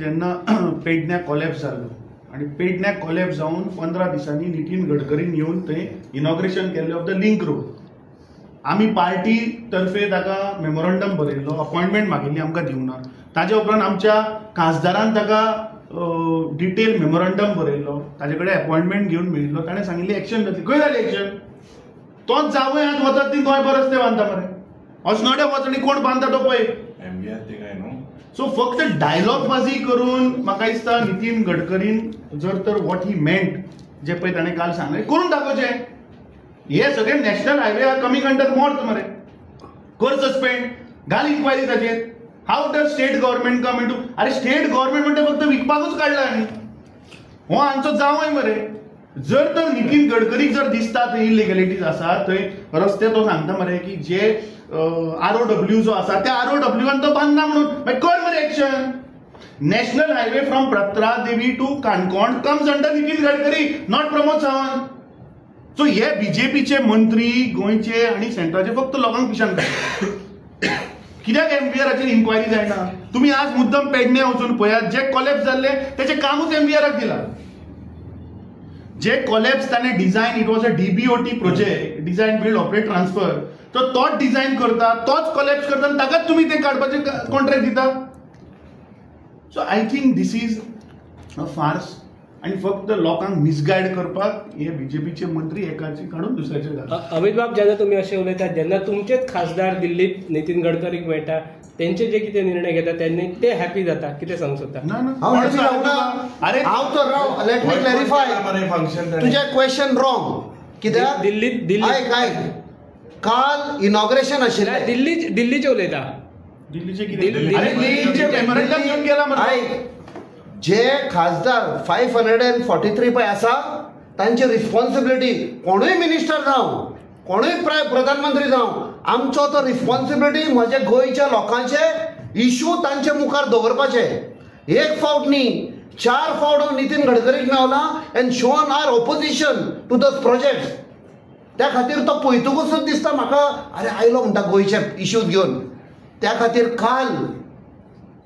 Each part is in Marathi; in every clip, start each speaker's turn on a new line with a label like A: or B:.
A: जेन्ना पेडण्या कॉलेप्स जाल्लो आणि पेडण्या कॉलेप्स जावन 15 दिसांनी नितीन गडकरीन येवन थंय इनॉग्रेशन केल्लें ऑफ द लिंक रोड. आमी पार्टी तर्फे ताका मेमोरंडम बरयल्लो, अपॉइंटमेंट मागिल्ली, आमकां दिवना. ताजे उपरांत आमच्या खासदारान ताका डिटेल मेमोरंडम बरयल्लो, ताजे कडेन अपॉइंटमेंट घेवन मेळिल्लो. ताणें सांगिल्ली एक्शन जातली. खंय जाली एक्शन? तोच जावय आत वचत ती गोंयभर रस्ते बांदता मरे. अस्नोड्या वचणी कोण बांदता तो पळय. सो फक्त डायलॉग बाजी करून म्हाका दिसता नितीन गडकरीन जर तर वॉट ही मेंट जे पळय ताणें काल सांगलें करून दाखोवचें. हे सगळे नॅशनल हायवे कमी कंडक्ट मोर्त मरे. कर सस्पेंड, घाल इन्क्वायरी ताचेर. How does state government come into? अरे स्टेट गव्हर्नमेंट म्हणजे फक्त विकपाकूच काडला आनी हो हांचो जावंय मरे. जर तर नितीन गडकरीक जर दिसता थंय इलिगॅलिटीज आसा, थंय रस्ते तो सांगता मरे की जे ROW जो आसा त्या ROWन तो बांदना म्हणून, मागीर कर मरे action. National highway from Patradevi to Canacona comes under Nitin Gadkari, not Pramod Sawant. So हे बीजेपीचे मंत्री गोंयचे आणि सेंट्रलचे फक्त लोकांक पिशान काडटा. कित्याक MVRाचेर इन्क्वायरी जायना? तुम्ही आज मुद्दम पेडणे वचून पळयात, जे कॉलेप्स जाल्ले त्याचे कामूच MVRाक दिला. जे कॉलेप्स ताणें design, it was a DBOT project, design build operate transfer, तो तोच डिझायन करता, तोच कॉलेप्स करता आणि ताकाच तुम्ही ते काडपाचे कॉन्ट्रॅक्ट दिता. So I think this is a farce. आणि फक्त लोकांक मिसगायड करपाक हे बीजेपीचे मंत्री एकाचे काढून दुसऱ्याचे घालतात.
B: अमित बाब, जेन्ना तुम्ही असे उलयतात, जेन्ना तुमचेच खासदार दिल्लीत नितीन गडकरीक मेळटा, तेंचे जे कितें निर्णय घेता तेन्ना ते हॅपी जाता, कितें सांगूंक सोदता?
C: अरे हांव तर राव, लेट मी क्लॅरिफाय तुझे क्वेश्चन रॉंग. कित्याक
B: दिल्ली
C: काल इनॉग्रेशन आशिल्लें.
B: दिल्लीचे उलयता.
A: दिल्लीचे कितें मेमोरंडम घेवन गेला मरे.
C: जे खासदार 543 पळय आसा तांची रिस्पॉन्सिबिलिटी, कोणूय मिनिस्टर जावं, कोणूय प्रधानमंत्री जावं, आमचो तो रिस्पॉन्सिबिलिटी म्हजे गोंयच्या लोकांचे इश्यू तांचे मुखार दवरपाचे. एक फावट न्ही, 4 फावट नितीन गडकरीक मेवला and shown our opposition to the project. त्या खातीर तो पळयतकूच दिसता म्हाका अरे आयलो म्हणटा गोंयचे इश्यूज घेवन. त्या खातीर काल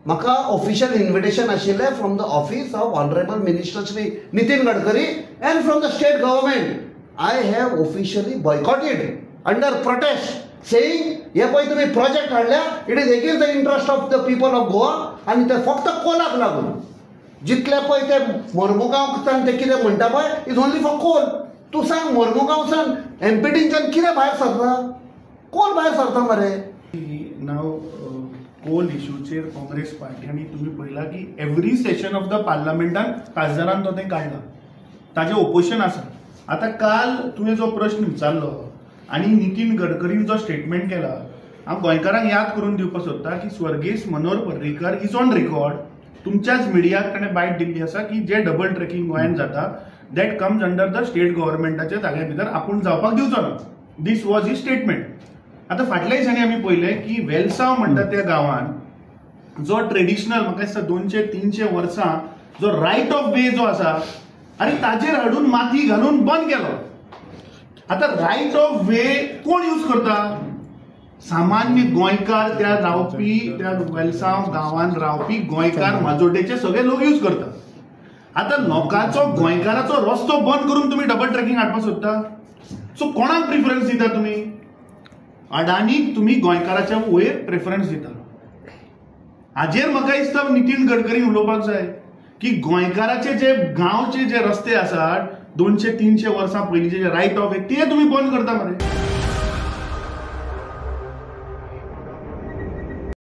C: म्हाका ऑफिशियल इन्व्हिटेशन आशिल्लें from the office of honourable minister Shri Nitin Gadkari end from the state government. I have officially boycotted under prostate, saying हे पळय तुमी प्रोजेक्ट हाडल्या, it is against the interest of the people of Goa आनी ते फक्त कोलाक लागून. जितले पळय ते मोर्मुगांव ते कितें म्हणटा पळय, इज ओन्ली फॉर कोल. तूं सांग मोर्मुगांवसान एमपीटींच्यान कितें भायर सरता? कोल भायर सरता मरे.
A: नाव कोल इश्यूचेर काँग्रेस पार्टी आणि तुम्ही पळयला की एव्हरी सेशन ऑफ द पार्लमेंटान खासदारान तो तें काडला, ताजें ओपोजिशन आसा. आतां काल तुवें जो प्रश्न विचारलो आणि नितीन गडकरीन जो स्टेटमेंट केला, हांव गोंयकारांक याद करून दिवपाक सोदता की स्वर्गीय Manohar Parrikar is on record, तुमच्याच मिडियाक ताणें बायट दिल्ली आसा की जे डबल ट्रॅकिंग गोंयांत जाता that comes under the state गव्हर्नमेंटाच्या जाग्या भितर आपूण जावपाक दिवचो ना. दीस वॉज ही स्टेटमेंट. आता फाटल्या दिसांनी आमी पळयलें की वेलसांव म्हणटा त्या गांवांत जो ट्रेडिशनल म्हाका दिसता 200-300 वर्सां जो रायट ऑफ वे जो आसा, अरे ताजेर हाडून माती घालून बंद केलो. आता रायट ऑफ वे कोण यूज करता? सामान्य गोंयकार, त्या रावपी, त्या वेलसांव गांवांत रावपी गोंयकार माजोड्डेचे सगळे लोक यूज करतात. आता लोकांचो गोंयकाराचो रस्तो बंद करून तुम्ही डबल ट्रॅकिंग हाडपाक सोदता? सो कोणाक प्रिफरन्स दिता तुम्ही? अडानीक तुम्ही गोंयकाराच्या वयर प्रेफरन्स दिता. हाजेर म्हाका दिसता नितीन गडकरी उलोवपाक जाय की गोंयकाराचे जे गांवचे जे रस्ते आसात 200-300 वर्सां पयलींचे जे रायट ऑफ वे ते तुम्ही बंद करता मरे.